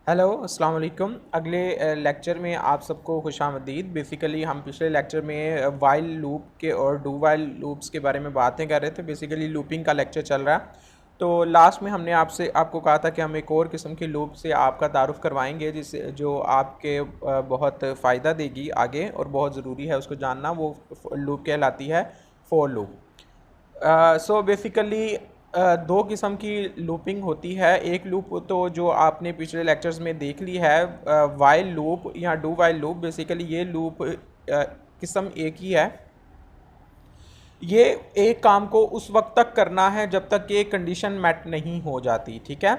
Hello अस्सलाम वालेकुम। अगले लेक्चर में आप सबको खुशामदीद। बेसिकली हम पिछले लेक्चर में वाइल लूप के और डू वाइल लूप्स के बारे में बातें कर रहे थे। बेसिकली लूपिंग का लेक्चर चल रहा है। तो लास्ट में हमने आपको कहा था कि हम एक और किस्म के लूप से आपका तारुफ करवाएंगे जिससे जो आपके बहुत फ़ायदा देगी आगे और बहुत ज़रूरी है उसको जानना। वो लूप कहलाती है फोर लूप। सो बेसिकली दो किस्म की लूपिंग होती है। एक लूप तो जो आपने पिछले लेक्चर्स में देख ली है, वाइल लूप या डू वाइल लूप। बेसिकली ये लूप किस्म एक ही है। ये एक काम को उस वक्त तक करना है जब तक कि कंडीशन मैट नहीं हो जाती। ठीक है।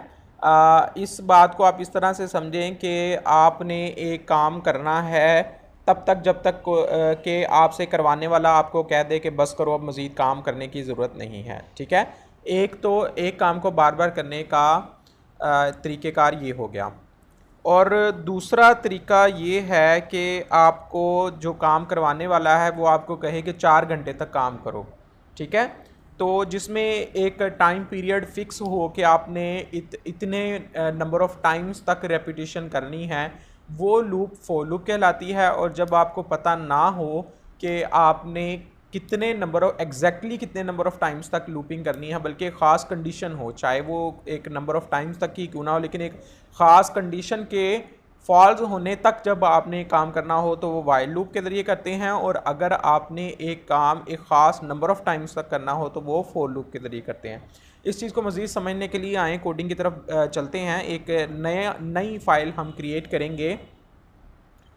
इस बात को आप इस तरह से समझें कि आपने एक काम करना है तब तक जब तक कि आपसे करवाने वाला आपको कह दे कि बस करो, अब मज़ीद काम करने की ज़रूरत नहीं है। ठीक है। एक तो एक काम को बार बार करने का तरीक़ेकार ये हो गया। और दूसरा तरीका ये है कि आपको जो काम करवाने वाला है वो आपको कहे कि 4 घंटे तक काम करो। ठीक है। तो जिसमें एक टाइम पीरियड फ़िक्स हो कि आपने इतने नंबर ऑफ़ टाइम्स तक रेपिटेशन करनी है, वो लूप फॉर लूप कहलाती है। और जब आपको पता ना हो कि आपने कितने नंबर ऑफ एग्जैक्टली कितने नंबर ऑफ़ टाइम्स तक लूपिंग करनी है, बल्कि ख़ास कंडीशन हो, चाहे वो एक नंबर ऑफ़ टाइम्स तक ही क्यों ना हो, लेकिन एक ख़ास कंडीशन के फॉल्स होने तक जब आपने काम करना हो तो वो वाइल लूप के ज़रिए करते हैं। और अगर आपने एक काम एक ख़ास नंबर ऑफ़ टाइम्स तक करना हो तो वो फॉर लूप के ज़रिए करते हैं। इस चीज़ को मज़ीद समझने के लिए आएँ कोडिंग की तरफ चलते हैं। एक नई फ़ाइल हम क्रिएट करेंगे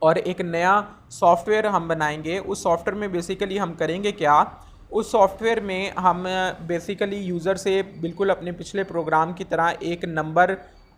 और एक नया सॉफ्टवेयर हम बनाएंगे। उस सॉफ्टवेयर में बेसिकली हम करेंगे क्या, उस सॉफ्टवेयर में हम बेसिकली यूज़र से बिल्कुल अपने पिछले प्रोग्राम की तरह एक नंबर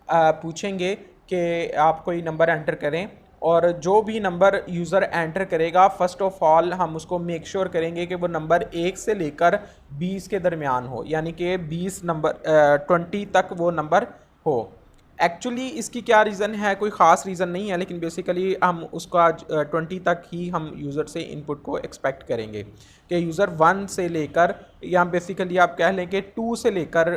पूछेंगे कि आप कोई नंबर एंटर करें। और जो भी नंबर यूज़र एंटर करेगा, फ़र्स्ट ऑफ़ ऑल हम उसको मेक श्योर करेंगे कि वो नंबर 1 से लेकर 20 के दरमियान हो, यानी कि 20 तक वो नंबर हो। एक्चुअली इसकी क्या रीज़न है, कोई ख़ास रीज़न नहीं है, लेकिन बेसिकली हम उसका 20 तक ही हम यूज़र से इनपुट को एक्सपेक्ट करेंगे कि यूज़र 1 से लेकर, या बेसिकली आप कह लें कि 2 से लेकर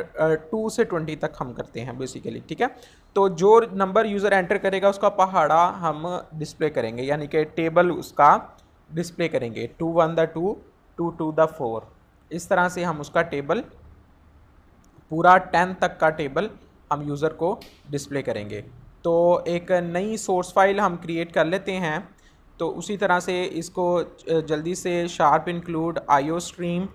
2 से 20 तक हम करते हैं बेसिकली। ठीक है। तो जो नंबर यूज़र एंटर करेगा उसका पहाड़ा हम डिस्प्ले करेंगे, यानी कि टेबल उसका डिस्प्ले करेंगे। 2 1 द 2, 2 2 द 4, इस तरह से हम उसका टेबल पूरा 10 तक का टेबल हम यूज़र को डिस्प्ले करेंगे। तो एक नई सोर्स फाइल हम क्रिएट कर लेते हैं। तो उसी तरह से इसको जल्दी से शार्प इंक्लूड आईओ स्ट्रीम,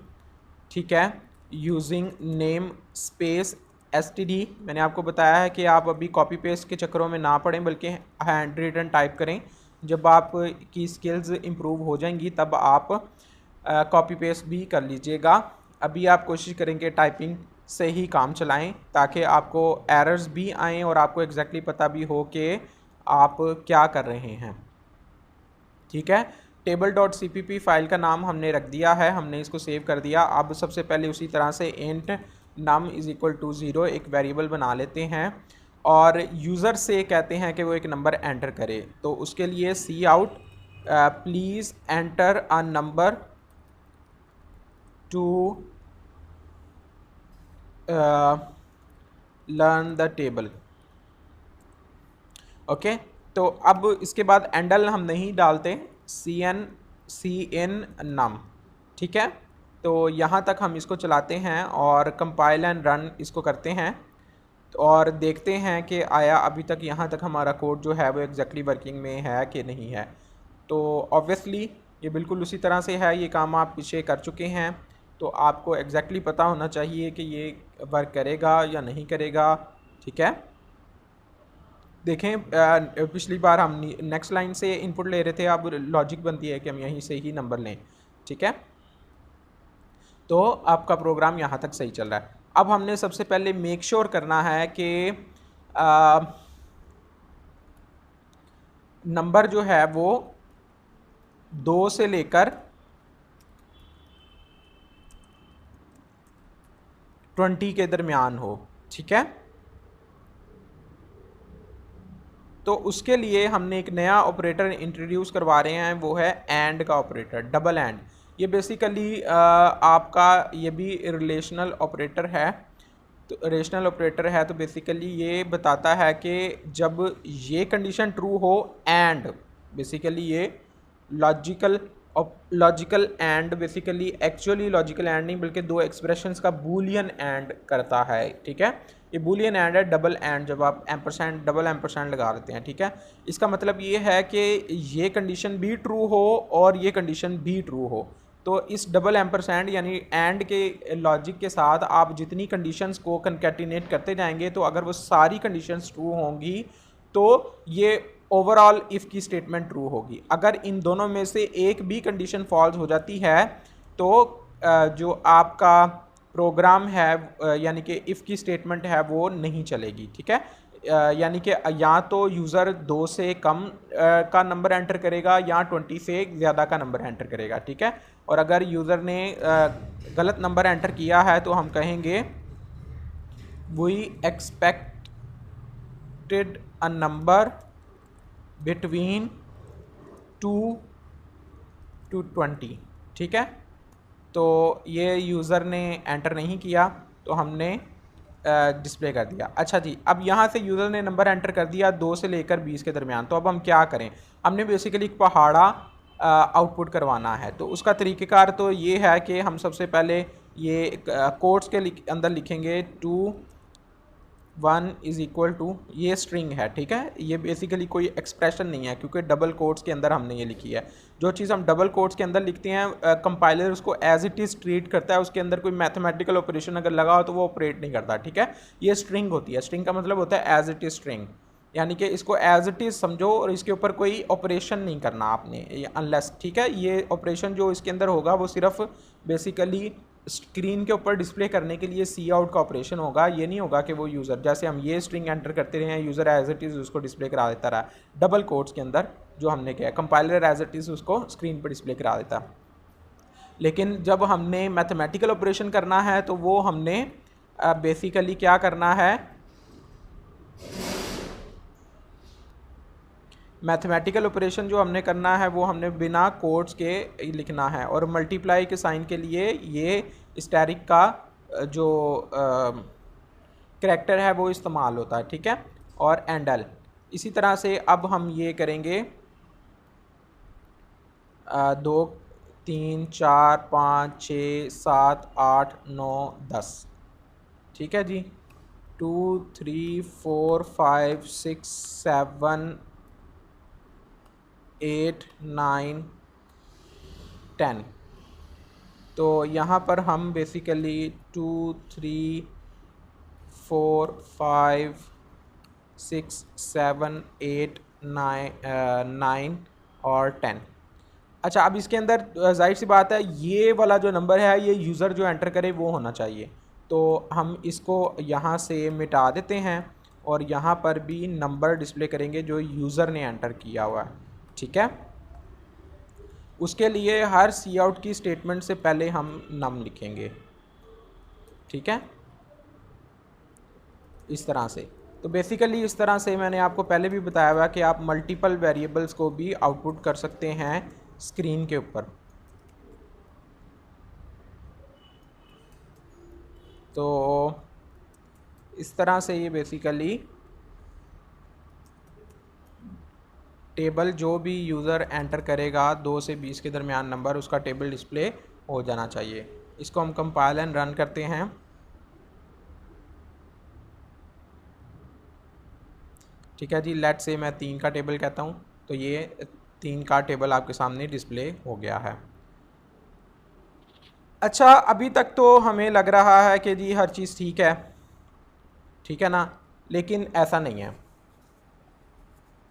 ठीक है, यूजिंग नेम स्पेस एसटीडी। मैंने आपको बताया है कि आप अभी कॉपी पेस्ट के चक्करों में ना पड़ें बल्कि हैंड रिटन टाइप करें। जब आप की स्किल्स इम्प्रूव हो जाएंगी तब आप कॉपी पेस्ट भी कर लीजिएगा। अभी आप कोशिश करेंगे टाइपिंग से ही काम चलाएं ताकि आपको एरर्स भी आएँ और आपको एग्जैक्टली पता भी हो कि आप क्या कर रहे हैं। ठीक है। टेबल डॉट CPP फाइल का नाम हमने रख दिया है, हमने इसको सेव कर दिया। अब सबसे पहले उसी तरह से int num is equal to 0 एक वेरिएबल बना लेते हैं और यूज़र से कहते हैं कि वो एक नंबर एंटर करे। तो उसके लिए cout please enter a number to learn the table. Okay. तो अब इसके बाद एंडल हम नहीं डालते, सी एन नम। ठीक है। तो यहाँ तक हम इसको चलाते हैं और कंपाइल एंड रन इसको करते हैं और देखते हैं कि आया अभी तक यहाँ तक हमारा कोड जो है वो एग्जैक्टली वर्किंग में है कि नहीं है। तो ऑब्वियसली ये बिल्कुल उसी तरह से है, ये काम आप पीछे कर चुके हैं। तो आपको एग्जैक्टली पता होना चाहिए कि ये वर्क करेगा या नहीं करेगा। ठीक है। देखें पिछली बार हम नेक्स्ट लाइन से इनपुट ले रहे थे, अब लॉजिक बनती है कि हम यहीं से ही नंबर लें। ठीक है। तो आपका प्रोग्राम यहाँ तक सही चल रहा है। अब हमने सबसे पहले मेक श्योर करना है कि नंबर जो है वो 2 से लेकर 20 के दरमियान हो। ठीक है। तो उसके लिए हमने एक नया ऑपरेटर इंट्रोड्यूस करवा रहे हैं, वो है एंड का ऑपरेटर, डबल एंड। ये बेसिकली आपका ये भी रिलेशनल ऑपरेटर है तो रेशनल ऑपरेटर है तो बेसिकली ये बताता है कि जब ये कंडीशन ट्रू हो एंड बेसिकली ये logical and basically actually logical and नहीं बल्कि दो एक्सप्रेशंस का बूलियन एंड करता है, ठीक है। ये बूलियन एंड है, डबल एंड, जब आप एम्परसेंड डबल एम्परसेंड लगा देते हैं, ठीक है। इसका मतलब ये है कि ये कंडीशन भी ट्रू हो और ये कंडीशन भी ट्रू हो। तो इस डबल एम्परसेंड यानी एंड के लॉजिक के साथ आप जितनी कंडीशंस को कंकैटिनेट करते जाएंगे तो अगर वो सारी कंडीशंस ट्रू होंगी तो ये ओवरऑल इफ़ की स्टेटमेंट ट्रू होगी। अगर इन दोनों में से एक भी कंडीशन फॉल्स हो जाती है तो जो आपका प्रोग्राम है यानी कि इफ़ की स्टेटमेंट है वो नहीं चलेगी, ठीक है। यानी कि या तो यूज़र 2 से कम का नंबर एंटर करेगा या 20 से ज़्यादा का नंबर एंटर करेगा, ठीक है। और अगर यूज़र ने गलत नंबर एंटर किया है तो हम कहेंगे we expected a number between 2 to 20, ठीक है। तो ये यूज़र ने एंटर नहीं किया तो हमने डिस्प्ले कर दिया। अच्छा जी, अब यहाँ से यूज़र ने नंबर एंटर कर दिया 2 से लेकर 20 के दरमियान, तो अब हम क्या करें? हमने बेसिकली एक पहाड़ा आउटपुट करवाना है। तो उसका तरीक़ेकार तो ये है कि हम सबसे पहले ये कोट्स के अंदर लिखेंगे 2 1 इज़ इक्वल टू, ये स्ट्रिंग है, ठीक है। ये बेसिकली कोई एक्सप्रेशन नहीं है क्योंकि डबल कोट्स के अंदर हमने ये लिखी है। जो चीज़ हम डबल कोट्स के अंदर लिखते हैं कंपाइलर उसको एज इट इज़ ट्रीट करता है, उसके अंदर कोई मैथमेटिकल ऑपरेशन अगर लगा हो तो वो ऑपरेट नहीं करता, ठीक है। ये स्ट्रिंग होती है, स्ट्रिंग का मतलब होता है एज इट इज़ स्ट्रिंग, यानी कि इसको एज इट इज़ समझो और इसके ऊपर कोई ऑपरेशन नहीं करना आपने अनलेस, ठीक है। ये ऑपरेशन जो इसके अंदर होगा वो सिर्फ बेसिकली स्क्रीन के ऊपर डिस्प्ले करने के लिए सी आउट का ऑपरेशन होगा। ये नहीं होगा कि वो यूज़र जैसे हम ये स्ट्रिंग एंटर करते रहे हैं यूज़र एज इट इज़ उसको डिस्प्ले करा देता रहा। डबल कोट्स के अंदर जो हमने किया कंपाइलर एज इट इज़ उसको स्क्रीन पर डिस्प्ले करा देता। लेकिन जब हमने मैथमेटिकल ऑपरेशन करना है तो वो हमने बेसिकली क्या करना है, मैथमेटिकल ऑपरेशन जो हमने करना है वो हमने बिना कोड्स के लिखना है। और मल्टीप्लाई के साइन के लिए ये स्टैरिक का जो करैक्टर है वो इस्तेमाल होता है, ठीक है। और एंडल इसी तरह से अब हम ये करेंगे 2 3 4 5 6 7 8 9 10, ठीक है जी। 2 3 4 5 6 7 8 9 10। तो यहाँ पर हम बेसिकली 2 3 4 5 6 7 8 9 और 10। अच्छा, अब इसके अंदर जाहिर सी बात है ये वाला जो नंबर है ये यूज़र जो एंटर करे वो होना चाहिए। तो हम इसको यहाँ से मिटा देते हैं और यहाँ पर भी नंबर डिस्प्ले करेंगे जो यूज़र ने एंटर किया हुआ है, ठीक है। उसके लिए हर सी आउट की स्टेटमेंट से पहले हम नम लिखेंगे, ठीक है, इस तरह से। तो बेसिकली इस तरह से मैंने आपको पहले भी बताया हुआ कि आप मल्टीपल वेरिएबल्स को भी आउटपुट कर सकते हैं स्क्रीन के ऊपर। तो इस तरह से ये बेसिकली टेबल जो भी यूज़र एंटर करेगा 2 से 20 के दरमियान नंबर, उसका टेबल डिस्प्ले हो जाना चाहिए। इसको हम कंपाइल एंड रन करते हैं। ठीक है जी, लेट से मैं 3 का टेबल कहता हूँ तो ये 3 का टेबल आपके सामने डिस्प्ले हो गया है। अच्छा, अभी तक तो हमें लग रहा है कि जी हर चीज़ ठीक है ना, लेकिन ऐसा नहीं है।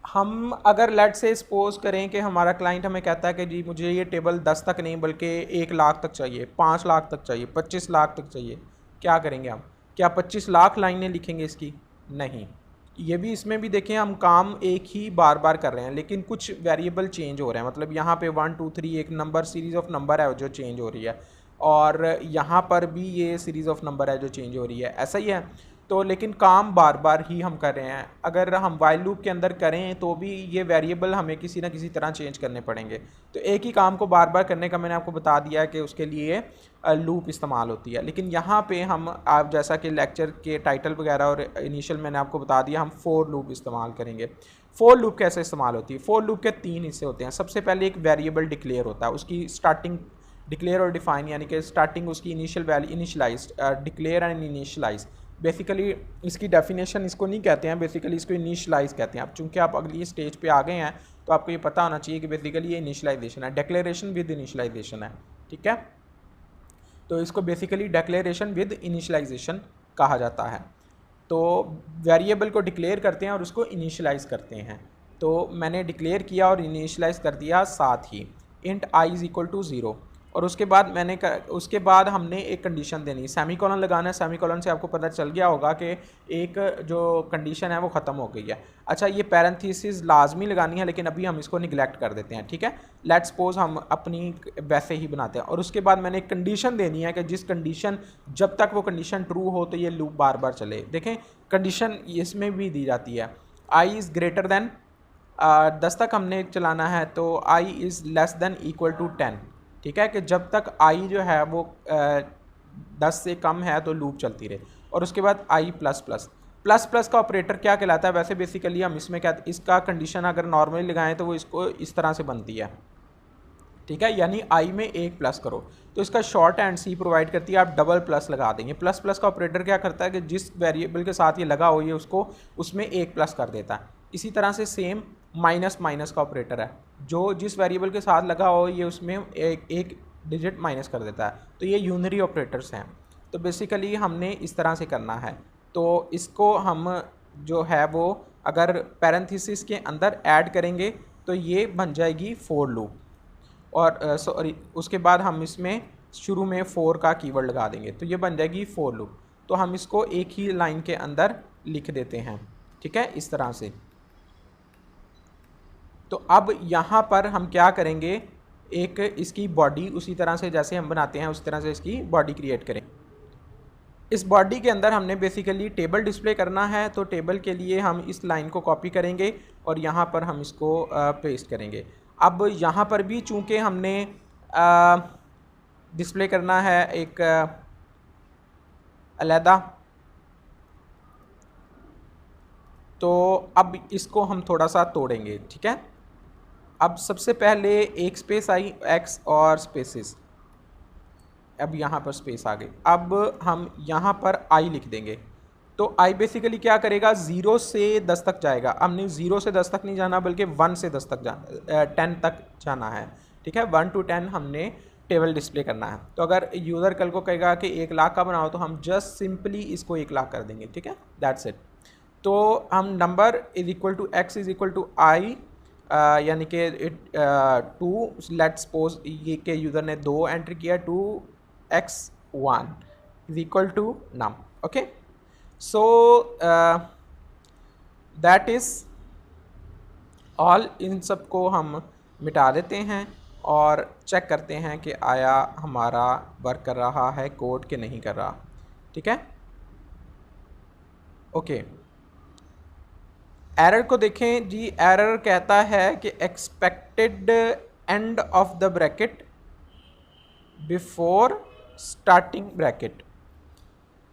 हम अगर लेट से सपोज़ करें कि हमारा क्लाइंट हमें कहता है कि जी मुझे ये टेबल 10 तक नहीं बल्कि 1 लाख तक चाहिए, 5 लाख तक चाहिए, 25 लाख तक चाहिए, क्या करेंगे हम? क्या 25 लाख लाइनें लिखेंगे इसकी? नहीं। ये भी इसमें भी देखें हम काम एक ही बार बार कर रहे हैं लेकिन कुछ वेरिएबल चेंज हो रहे हैं। मतलब यहाँ पे 1 2 3 एक नंबर सीरीज़ ऑफ नंबर है जो चेंज हो रही है और यहाँ पर भी ये सीरीज़ ऑफ नंबर है जो चेंज हो रही है, ऐसा ही है। तो लेकिन काम बार बार ही हम कर रहे हैं। अगर हम वाइल लूप के अंदर करें तो भी ये वेरिएबल हमें किसी ना किसी तरह चेंज करने पड़ेंगे। तो एक ही काम को बार बार करने का मैंने आपको बता दिया है कि उसके लिए लूप इस्तेमाल होती है। लेकिन यहाँ पे हम आप जैसा कि लेक्चर के टाइटल वगैरह और इनिशियल मैंने आपको बता दिया, हम फोर लूप इस्तेमाल करेंगे। फोर लूप कैसे इस्तेमाल होती है? फोर लूप के तीन हिस्से होते हैं। सबसे पहले एक वेरिएबल डिक्लेयर होता है, उसकी स्टार्टिंग डिक्लेयर और डिफाइन, यानी कि स्टार्टिंग उसकी initial value initialise, declare and initialise. Basically इसकी डेफिनेशन इसको नहीं कहते हैं, बेसिकली इसको इनिशलाइज कहते हैं। अब चूंकि आप अगली स्टेज पे आ गए हैं तो आपको ये पता होना चाहिए कि बेसिकली ये इनिशलाइजेशन है, डिक्लेरेशन विद इनिशलाइजेशन है, ठीक है। तो इसको बेसिकली डिक्लेरेशन विद इनिशलाइजेशन कहा जाता है। तो वेरिएबल को डिक्लेयर करते हैं और उसको इनिशलाइज करते हैं। तो मैंने डिक्लेयर किया और इनिशलाइज कर दिया साथ ही int i is equal to 0, और उसके बाद हमने एक कंडीशन देनी है, सेमीकोलन लगाना है। सेमीकोलन से आपको पता चल गया होगा कि एक जो कंडीशन है वो ख़त्म हो गई है। अच्छा, ये पैरेंथेसिस लाजमी लगानी है, लेकिन अभी हम इसको निगलेक्ट कर देते हैं, ठीक है। लेट्स सपोज हम अपनी वैसे ही बनाते हैं, और उसके बाद मैंने एक कंडीशन देनी है कि जिस कंडीशन, जब तक वो कंडीशन ट्रू हो तो ये लूप बार बार चले। देखें कंडीशन इसमें भी दी जाती है, आई इज़ ग्रेटर दैन 10 तक हमने चलाना है, तो i is less than equal to 10, ठीक है, कि जब तक आई जो है वो 10 से कम है तो लूप चलती रहे। और उसके बाद आई प्लस प्लस, प्लस प्लस का ऑपरेटर क्या कहलाता है? वैसे बेसिकली हम इसमें क्या, इसका कंडीशन अगर नॉर्मली लगाएं तो वो इसको इस तरह से बनती है, ठीक है, यानी आई में एक प्लस करो। तो इसका शॉर्ट हैंड सी प्रोवाइड करती है, आप डबल प्लस लगा देंगे। प्लस प्लस का ऑपरेटर क्या करता है कि जिस वेरिएबल के साथ ये लगा हो ये उसको उसमें एक प्लस कर देता है। इसी तरह से सेम माइनस माइनस का ऑपरेटर है, जो जिस वेरिएबल के साथ लगा हो ये उसमें एक डिजिट माइनस कर देता है। तो ये यूनरी ऑपरेटर्स हैं। तो बेसिकली हमने इस तरह से करना है। तो इसको हम जो है वो अगर पैरेंथेसिस के अंदर ऐड करेंगे तो ये बन जाएगी फोर लूप, और सॉरी उसके बाद हम इसमें शुरू में 4 का कीवर्ड लगा देंगे तो ये बन जाएगी फोर लूप। तो हम इसको एक ही लाइन के अंदर लिख देते हैं, ठीक है, इस तरह से। तो अब यहाँ पर हम क्या करेंगे, एक इसकी बॉडी उसी तरह से जैसे हम बनाते हैं उस तरह से इसकी बॉडी क्रिएट करें। इस बॉडी के अंदर हमने बेसिकली टेबल डिस्प्ले करना है, तो टेबल के लिए हम इस लाइन को कॉपी करेंगे और यहाँ पर हम इसको पेस्ट करेंगे। अब यहाँ पर भी चूँकि हमने डिस्प्ले करना है एक अलहदा, तो अब इसको हम थोड़ा सा तोड़ेंगे, ठीक है। अब सबसे पहले एक स्पेस आई एक्स और स्पेसिस, अब यहाँ पर स्पेस आ गई। अब हम यहाँ पर आई लिख देंगे। तो आई बेसिकली क्या करेगा, 0 से 10 तक जाएगा। हमने 0 से 10 तक नहीं जाना बल्कि 1 से 10 तक 10 तक जाना है, ठीक है। 1 to 10 हमने टेबल डिस्प्ले करना है। तो अगर यूज़र कल को कहेगा कि 1 लाख का बनाओ तो हम जस्ट सिंपली इसको 1 लाख कर देंगे, ठीक है, दैट्स इट। तो हम number is equal to x is equal to i, यानी कि 2, लेट्स सपोज ये के यूज़र ने 2 एंट्री किया, 2x1 is equal to num, okay. So that is all. इन सब को हम मिटा देते हैं और चेक करते हैं कि आया हमारा वर्क कर रहा है कोड कि नहीं कर रहा, ठीक है, ओके। एरर को देखें जी। एरर कहता है कि expected end of the bracket before starting bracket.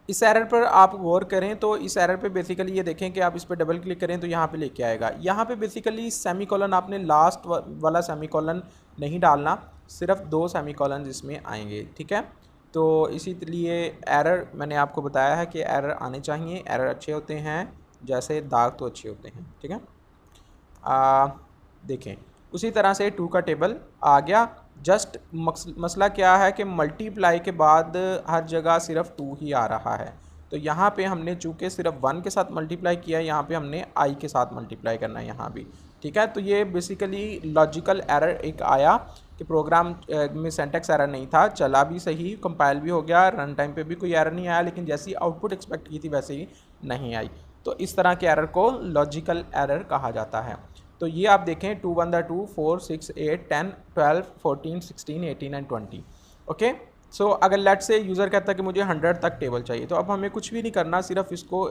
इस एरर पर आप गौर करें तो इस एरर पे बेसिकली ये देखें कि आप इस पर डबल क्लिक करें तो यहाँ पे लेके आएगा। यहाँ पे बेसिकली सेमीकोलन, आपने लास्ट वाला सेमीकोलन नहीं डालना, सिर्फ 2 सेमीकोलन इसमें आएंगे, ठीक है। तो इसीलिए एरर मैंने आपको बताया है कि एरर आने चाहिए। एरर अच्छे होते हैं जैसे दाग तो अच्छे होते हैं, ठीक है। देखें उसी तरह से 2 का टेबल आ गया। जस्ट मसला क्या है कि मल्टीप्लाई के बाद हर जगह सिर्फ 2 ही आ रहा है। तो यहाँ पे हमने चूँकि सिर्फ 1 के साथ मल्टीप्लाई किया है, यहाँ पे हमने आई के साथ मल्टीप्लाई करना है यहाँ भी, ठीक है। तो ये बेसिकली लॉजिकल एरर एक आया कि प्रोग्राम में सिंटैक्स एरर नहीं था, चला भी सही, कंपाइल भी हो गया, रन टाइम पे भी कोई एरर नहीं आया, लेकिन जैसी आउटपुट एक्सपेक्ट की थी वैसे ही नहीं आई। तो इस तरह के एरर को लॉजिकल एरर कहा जाता है। तो ये आप देखें 2 1 2 4 6 8 10 12 14 16 18 एंड 20, ओके। सो अगर लेट से यूज़र कहता है कि मुझे 100 तक टेबल चाहिए, तो अब हमें कुछ भी नहीं करना, सिर्फ इसको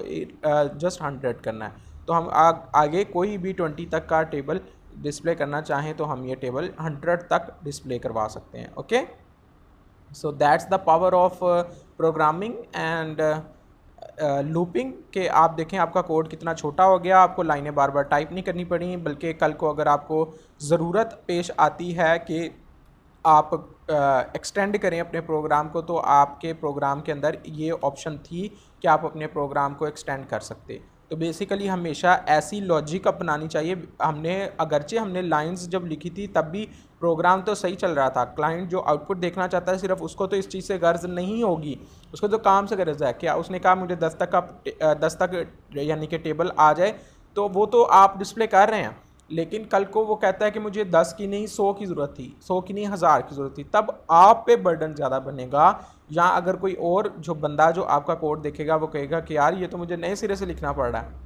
जस्ट 100 करना है। तो हम आगे कोई भी 20 तक का टेबल डिस्प्ले करना चाहें तो हम ये टेबल 100 तक डिस्प्ले करवा सकते हैं। Okay, so that's the power of programming and looping के आप देखें आपका कोड कितना छोटा हो गया, आपको लाइनें बार बार टाइप नहीं करनी पड़ी, बल्कि कल को अगर आपको ज़रूरत पेश आती है कि आप एक्सटेंड करें अपने प्रोग्राम को, तो आपके प्रोग्राम के अंदर ये ऑप्शन थी कि आप अपने प्रोग्राम को एक्सटेंड कर सकते। तो बेसिकली हमेशा ऐसी लॉजिक अपनानी चाहिए। हमने लाइंस जब लिखी थी तब भी प्रोग्राम तो सही चल रहा था, क्लाइंट जो आउटपुट देखना चाहता है सिर्फ उसको तो इस चीज़ से गर्ज नहीं होगी, उसको तो काम से गर्ज है। क्या उसने कहा मुझे 10 तक यानी कि टेबल आ जाए, तो वो तो आप डिस्प्ले कर रहे हैं, लेकिन कल को वो कहता है कि मुझे 10 की नहीं 100 की ज़रूरत थी, 100 की नहीं 1000 की ज़रूरत थी, तब आप पे बर्डन ज़्यादा बनेगा। या अगर कोई और जो बंदा जो आपका कोड देखेगा वो कहेगा कि यार ये तो मुझे नए सिरे से लिखना पड़ रहा है।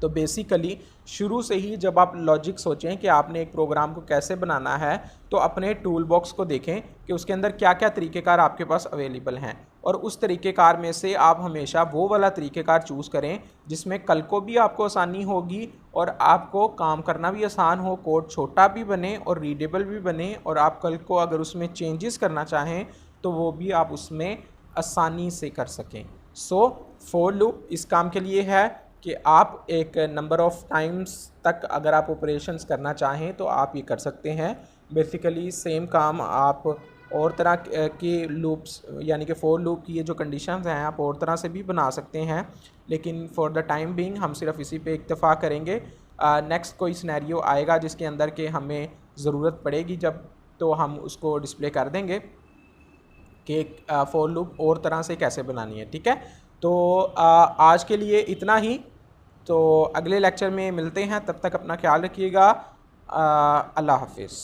तो बेसिकली शुरू से ही जब आप लॉजिक सोचें कि आपने एक प्रोग्राम को कैसे बनाना है, तो अपने टूल बॉक्स को देखें कि उसके अंदर क्या क्या तरीक़ेकार आपके पास अवेलेबल हैं, और उस तरीक़ेकार में से आप हमेशा वो वाला तरीक़ेकार चूज़ करें जिसमें कल को भी आपको आसानी होगी और आपको काम करना भी आसान हो, कोड छोटा भी बने और रीडेबल भी बने, और आप कल को अगर उसमें चेंजेस करना चाहें तो वो भी आप उसमें आसानी से कर सकें। सो फॉर लूप इस काम के लिए है कि आप एक नंबर ऑफ़ टाइम्स तक अगर आप ऑपरेशंस करना चाहें तो आप ये कर सकते हैं। बेसिकली सेम काम आप और तरह के लूप्स यानी कि फॉर लूप की ये जो कंडीशंस हैं आप और तरह से भी बना सकते हैं, लेकिन फॉर द टाइम बीइंग हम सिर्फ इसी पे इक्तफ़ा करेंगे। नेक्स्ट कोई सिनेरियो आएगा जिसके अंदर के हमें ज़रूरत पड़ेगी जब, तो हम उसको डिस्प्ले कर देंगे कि फॉर लूप और तरह से कैसे बनानी है। ठीक है, तो आज के लिए इतना ही, तो अगले लेक्चर में मिलते हैं, तब तक अपना ख्याल रखिएगा। अल्लाह हाफिज़।